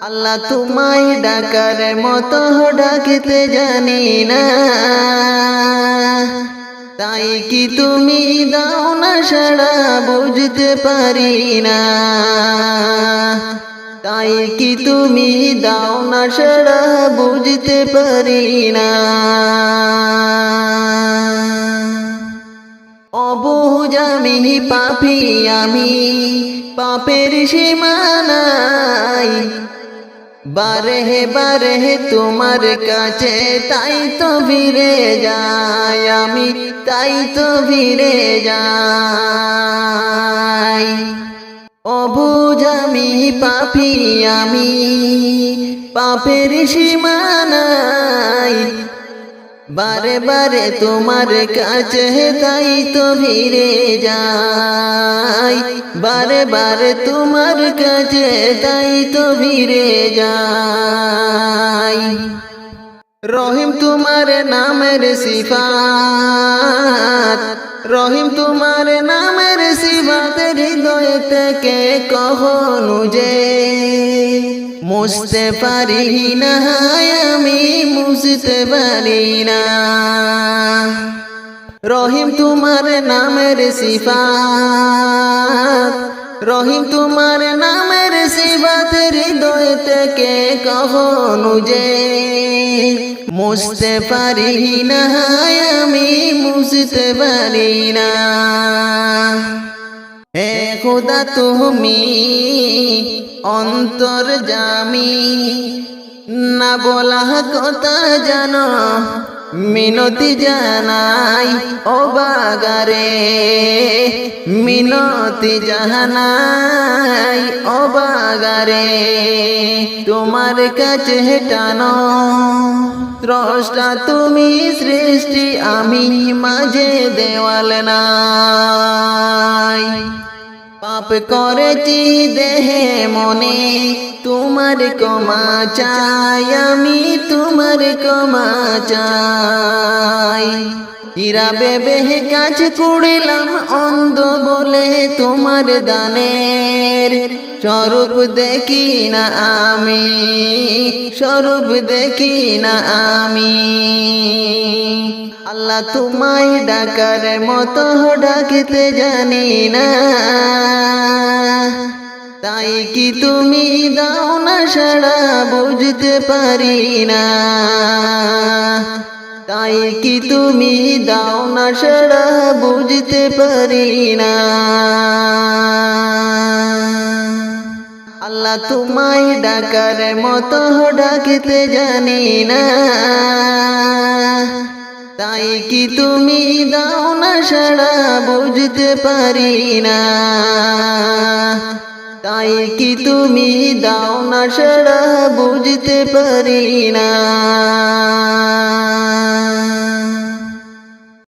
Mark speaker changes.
Speaker 1: আল্লাহ তোমায় ডাকার মতো ডাকিতে জানি না, তাই কি তুমি দাও না সাড়া বুঝতে পারি না, তাই কি তুমি দাও না সাড়া বুঝতে পারি না। অবুঝ আমি পাপী, আমি পাপের সীমানায়, বারে বারে তোমার কাছে তাই তো ফিরে যাই আমি, তাই তো ফিরে যাই। অবুঝ আমি পাপী, আমি পাপের সীমানায়, বারে বারে তোমার কাছে তাই তো ফিরে যাই, বারে বারে তোমার কাছে তাই তো ফিরে যাই। রহিম তোমার নামের সিফাত, রহিম তোমার নামের সিফাত হৃদয় থেকে কখনো যে মুছতে পারি না, আমি মুছতে পারি না। রহিম তোমার নামের সিফাত, রহিম তোমার নামের সিফাত হৃদয় থেকে কখনো যে মুছতে পারি না, আমি মুছতে পারি না। হে খোদা তুমি অন্তর্যামী, না বলা কথা জানো মিনতি জানাই ও বাগারে, মিনতি জানাই ও বাগারে। তোমার কাছে টানো স্রষ্টা তুমি সৃষ্টি, আমি মাঝে দেওয়াল নাই। পাপ করেছি দেহে মনে, তোমার ক্ষমা চাই আমি, তোমার ক্ষমা চাই। হীরা ভেবে কাজ করিলাম অন্ধ বলে, তোমার দানের স্বরূপ দেখি না আমি, স্বরূপ দেখি না আমি। আল্লাহ তোমায় ডাকার মতো ডাকিতে জানি না, তাই কি তুমি দাও না সাড়া বুঝতে পারি না, তাই কি তুমি দাও না সাড়া বুঝতে পারি না। আল্লাহ তোমায় ডাকার মতো ডাকিতে জানি না, তাই কি তুমি দাও না সাড়া বুঝতে পারি না, তাই কি তুমি দাও না সাড়া বুঝতে পারি না।